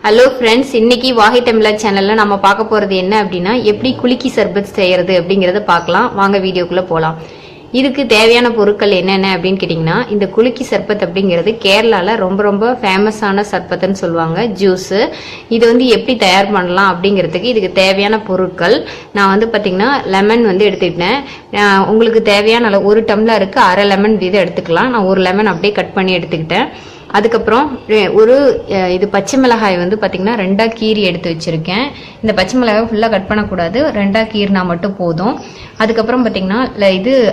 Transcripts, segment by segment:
Hello friends, இன்னைக்கு வாகை தமிழர் சேனல்ல நம்ம பார்க்க போறது என்ன அப்படின்னா எப்படி குலுக்கி சர்பத் செய்யறது அப்படிங்கறத பார்க்கலாம். வாங்க வீடியோக்குள்ள போலாம். இதுக்கு தேவையான பொருட்கள் என்னென்ன அப்படின்னு கேட்டீங்கன்னா, இந்த குலுக்கி சர்பத் அப்படிங்கிறது கேரளால ரொம்ப ரொம்ப ஃபேமஸான சர்பத்னு சொல்லுவாங்க, ஜூஸ். இது எப்படி தயார் பண்ணலாம் அப்படிங்கிறதுக்கு இதுக்கு தேவையான பொருட்கள் நான் பாத்தீங்கன்னா லெமன் எடுத்துக்கிட்டேன். உங்களுக்கு தேவையான அளவு 1 டம்ளருக்கு அரை லெமன் வீதம் எடுத்துக்கலாம். நான் 1 லெமன் அப்படியே கட் பண்ணி எடுத்துக்கிட்டேன். அதுக்கப்புறம் இது பச்சை மிளகாய் பாத்தீங்கன்னா 2ஆ கீரி எடுத்து வச்சிருக்கேன். இந்த பச்சை மிளகாய் ஃபுல்லா கட் பண்ணக்கூடாது, 2ஆ கீரினா மட்டும் போதும். அதுக்கப்புறம் பாத்தீங்கன்னா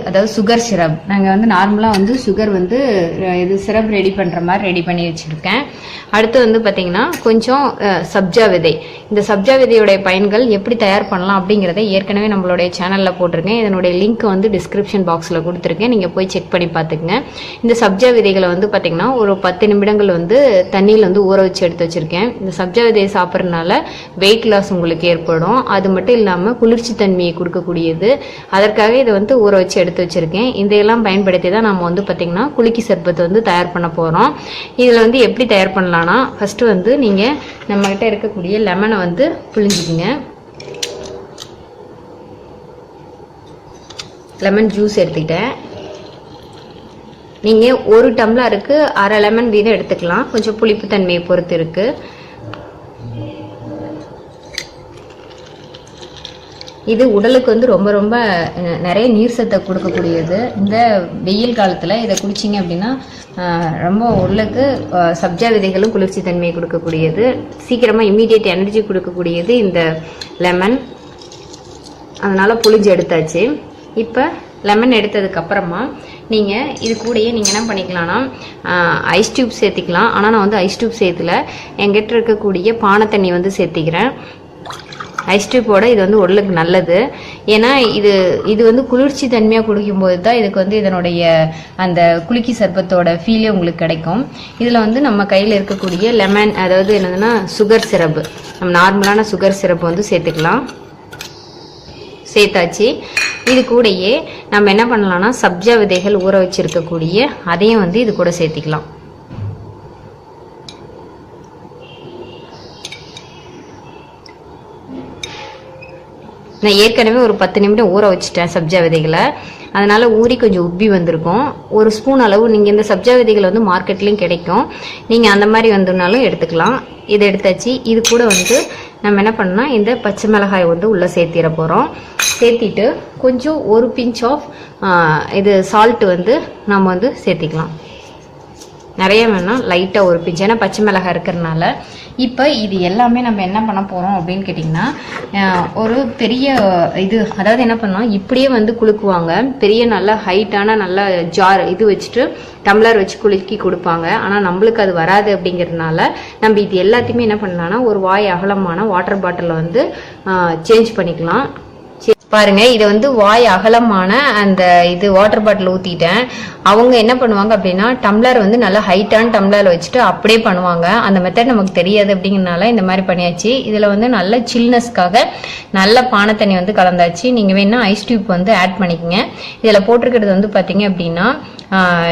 அதாவது சுகர் சிரப். நாங்க நார்மலா சுகர் இது சிரப் ரெடி பண்ற மாதிரி ரெடி பண்ணி வச்சிருக்கேன். அடுத்து பாத்தீங்கன்னா கொஞ்சம் சப்ஜா விதை. இந்த சப்ஜா விதையோட பயன்கள் எப்படி தயார் பண்ணலாம் அப்படிங்கறத ஏற்கனவே நம்மளுடைய சேனல்ல போட்டிருக்கேன். இதனுடைய லிங்க் டிஸ்கிரிப்ஷன் பாக்ஸ்ல கொடுத்துருக்கேன், நீங்க போய் செக் பண்ணி பாத்துக்கங்க. இந்த சப்ஜா விதைகளை பாத்தீங்கன்னா ஒரு 10 நிமிடங்கள் தண்ணியில் ஊற வச்சு எடுத்து வச்சிருக்கேன். இந்த சப்ஜா விதையை சாப்பிட்றதுனால வெயிட் லாஸ் உங்களுக்கு ஏற்படும். அது மட்டும் இல்லாம குளிர்ச்சி தன்மையை கொடுக்கக்கூடியது. அதற்காக இதை ஊற வச்சு எடுத்து வச்சிருக்கேன். இதையெல்லாம் பயன்படுத்தி தான் நம்ம பாத்தீங்கன்னா குலுக்கி சர்பத் தயார் பண்ண போறோம். இதுல எப்படி தயார் பண்ணலாம்னா, ஃபர்ஸ்ட் நீங்க நம்ம கிட்ட இருக்கக்கூடிய லெமனை புழிஞ்சுக்குங்க. லெமன் ஜூஸ் எடுத்துக்கிட்டேன். நீங்க 1 டம்ளருக்கு அரை லெமன் வீதம் எடுத்துக்கலாம். கொஞ்சம் புளிப்பு தன்மையை பொறுத்து இருக்கு. இது உடலுக்கு ரொம்ப ரொம்ப நிறைய நீர் சத்தை கொடுக்கக்கூடியது. இந்த வெயில் காலத்துல இதை குடிச்சிங்க அப்படின்னா ரொம்ப உடலுக்கு சப்ஜா விதைகளும் குளிர்ச்சி தன்மையை கொடுக்கக்கூடியது. சீக்கிரமா இம்மீடியட் எனர்ஜி கொடுக்கக்கூடியது இந்த லெமன். அதனால புளிஞ்சு எடுத்தாச்சு. இப்ப லெமன் எடுத்ததுக்கு அப்புறமா நீங்க இது கூடயே நீங்க என்ன பண்ணிக்கலாம்னா ஐஸ் டியூப் சேர்த்திக்கலாம். ஆனா நான் ஐஸ் டியூப் சேர்த்துல என்கிட்ட இருக்கக்கூடிய பானை தண்ணி சேர்த்திக்கிறேன். ஐஸ் டியூப்போட இது உடலுக்கு நல்லது. ஏன்னா இது குளிர்ச்சி தன்மையா குடிக்கும் போது தான் இதுக்கு இதனுடைய அந்த குலுக்கி சர்பத்தோட ஃபீலே உங்களுக்கு கிடைக்கும். இதுல நம்ம கையில இருக்கக்கூடிய லெமன், அதாவது என்னதுன்னா சுகர் சிரப், நம்ம நார்மலான சுகர் சிரப் சேர்த்துக்கலாம். சேர்த்தாச்சு. இது கூடயே நம்ம என்ன பண்ணலாம்னா சப்ஜா விதைகள் ஊற வச்சிருக்கக்கூடிய அதையும் இது கூட சேர்த்திக்கலாம். நான் ஏற்கனவே ஒரு 10 நிமிடம் ஊற வச்சுட்டேன் சப்ஜா விதைகளை. அதனால ஊறி கொஞ்சம் உப்பி வந்திருக்கும். 1 ஸ்பூன் அளவு நீங்க இந்த சப்ஜா விதைகள் மார்க்கெட்லயும் கிடைக்கும். நீங்க அந்த மாதிரி வந்ததுனாலும் எடுத்துக்கலாம். இதை எடுத்தாச்சு. இது கூட நம்ம என்ன பண்ணா இந்த பச்சை மிளகாய் உள்ள சேர்த்திட போறோம். சேர்த்திட்டு கொஞ்சம் 1 பிஞ்ச் ஆஃப் இது சால்ட் நம்ம சேர்த்திக்கலாம். நிறைய வேணாம், லைட்டா 1 பிஞ்ச், ஏன்னா பச்சை மிளகாய் இருக்கிறதுனால. இப்ப இது எல்லாமே நம்ம என்ன பண்ண போறோம் அப்படின்னு கேட்டீங்கன்னா, ஒரு பெரிய அதாவது என்ன பண்ணலாம், இப்படியே குலுக்குவாங்க. பெரிய நல்ல ஹைட்டான நல்ல ஜார் வச்சுட்டு டம்ளர் வச்சு குலுக்கி கொடுப்பாங்க. ஆனா நம்மளுக்கு அது வராது. அப்படிங்கிறதுனால நம்ம இது எல்லாத்தையுமே என்ன பண்ணலாம்னா ஒரு வாய் அகலமான வாட்டர் பாட்டில சேஞ்ச் பண்ணிக்கலாம். பாருங்க, இதை வாய் அகலமான அந்த வாட்டர் பாட்டில் ஊத்திட்டேன். அவங்க என்ன பண்ணுவாங்க அப்படின்னா டம்ளர் நல்லா ஹைட்டான டம்ளர் வச்சுட்டு அப்படியே பண்ணுவாங்க. அந்த மெத்தட் நமக்கு தெரியாது. அப்படிங்கிறதுனால இந்த மாதிரி பண்ணியாச்சு. இதுல நல்ல சில்னஸ்க்காக நல்ல பானை தண்ணி கலந்தாச்சு. நீங்க வேணா ஐஸ் டியூப் ஆட் பண்ணிக்கங்க. இதுல போட்டிருக்கிறது பாத்தீங்க அப்படின்னா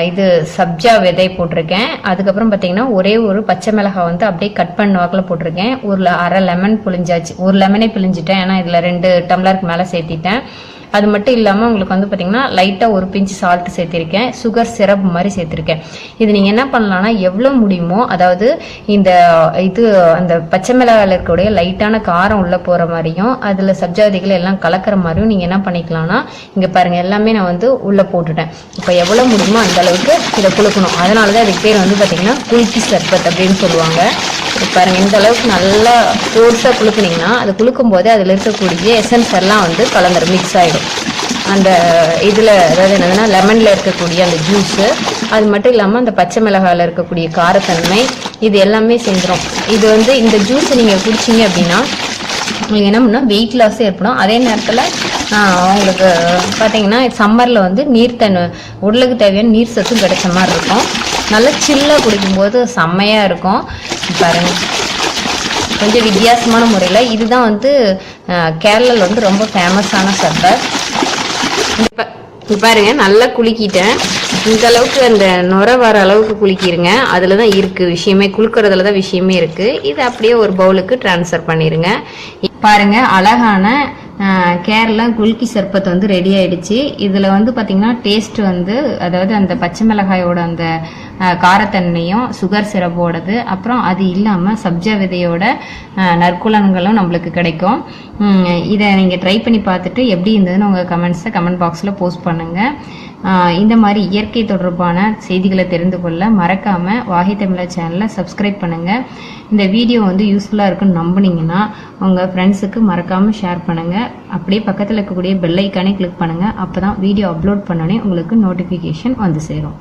இது சப்ஜா விதை போட்டிருக்கேன். அதுக்கப்புறம் பாத்தீங்கன்னா ஒரே ஒரு பச்சை மிளகாய் அப்படியே கட் பண்ண வாக்குல போட்டிருக்கேன். ஒரு அரை லெமன் புளிஞ்சாச்சு. 1 லெமனே பிழிஞ்சிட்டேன், ஏன்னா இதுல 2 டம்ளருக்கு மேல சேர்த்திட்டேன். அது மட்டும் இல்லாம உங்களுக்கு பாத்தீங்கன்னா லைட்டா 1 பிஞ்ச் சால்ட் சேர்த்திருக்கேன். சுகர் சிரப் மாதிரி சேர்த்திருக்கேன். இது நீங்க என்ன பண்ணலாம்னா எவ்வளவு முடியுமோ, அதாவது இந்த அந்த பச்சை மிளகாயில இருக்கக்கூடிய லைட்டான காரம் உள்ள போற மாதிரியும் அதுல சப்ஜா விதைகள் எல்லாம் கலக்கிற மாதிரியும் நீங்க என்ன பண்ணிக்கலாம்னா, இங்க பாருங்க எல்லாமே நான் உள்ள போட்டுட்டேன். இப்ப எவ்வளவு முடியுமோ அந்த அளவுக்கு இதை குலுக்கணும். அதனாலதான் அதுக்கு பேர் பாத்தீங்கன்னா குலுக்கி சர்பத் அப்படின்னு சொல்லுவாங்க. பாருங்க, இந்த அளவுக்கு நல்லா ஃபோர்ஸா குலுக்குனீங்கன்னா அது குலுக்கும் போது அதுல இருக்கக்கூடிய எசன்ஸ் எல்லாம் கலந்துரும், மிக்ஸ் ஆயிடும். அந்த அதாவது என்னதுன்னா லெமன்ல இருக்கக்கூடிய அந்த ஜூஸ், அது மட்டும் இல்லாம அந்த பச்சை மிளகாயில இருக்கக்கூடிய காரத்தன்மை, இது எல்லாமே சேர்ந்துரும். இது இந்த ஜூஸ் நீங்க குடிச்சீங்க அப்படின்னா உங்களுக்கு என்ன பண்ணா வெயிட் லாஸ் ஏற்படும். அதே நேரத்துல உங்களுக்கு பாத்தீங்கன்னா சம்மர்ல நீர்த்தன்மை, உடலுக்கு தேவையான நீர் சத்தும் கிடைச்ச மாதிரி இருக்கும். நல்லா சில்லா குடிக்கும்போது செம்மையா இருக்கும். பாருங்க, கொஞ்சம் வித்தியாசமான முறையில இதுதான் கேரளால ரொம்ப ஃபேமஸான சர்பத். பாருங்க, நல்லா குலுக்கிட்டேன். இந்த அளவுக்கு அந்த நுர வர அளவுக்கு குலுக்கிடுங்க. அதில் தான் இருக்குது விஷயமே, குலுக்கிறதுல தான் விஷயமே இருக்குது. இதை அப்படியே ஒரு பவுலுக்கு ட்ரான்ஸ்ஃபர் பண்ணிடுங்க. பாருங்க, அழகான கேரளா குல்கி சர்பத் வந்து ரெடி ஆயிடுச்சு. இதில் வந்து பார்த்திங்கன்னா டேஸ்ட் வந்து, அதாவது அந்த பச்சை மிளகாயோட அந்த காரத்தன்மையும் சுகர் சிரப்போடது, அப்புறம் அது இல்லாமல் சப்ஜா விதையோட நற்குலன்களும் நம்மளுக்கு கிடைக்கும். இதை நீங்கள் ட்ரை பண்ணி பார்த்துட்டு எப்படி இருந்ததுன்னு உங்கள் கமெண்ட்ஸை கமெண்ட் பாக்ஸில் போஸ்ட் பண்ணுங்கள். இந்த மாதிரி இயற்கை தொடர்பான செய்திகளை தெரிந்து கொள்ள மறக்காமல் வாகை தமிழர் சேனலை சப்ஸ்கிரைப் பண்ணுங்கள். இந்த வீடியோ வந்து யூஸ்ஃபுல்லாக இருக்குன்னு நம்புனீங்கன்னா உங்கள் ஃப்ரெண்ட்ஸுக்கு மறக்காமல் ஷேர் பண்ணுங்கள். அப்படியே பக்கத்தில் இருக்கக்கூடிய பெல் ஐக்கானே கிளிக் பண்ணுங்கள். அப்போ தான் வீடியோ அப்லோட் பண்ணோன்னே உங்களுக்கு நோட்டிஃபிகேஷன் வந்து சேரும்.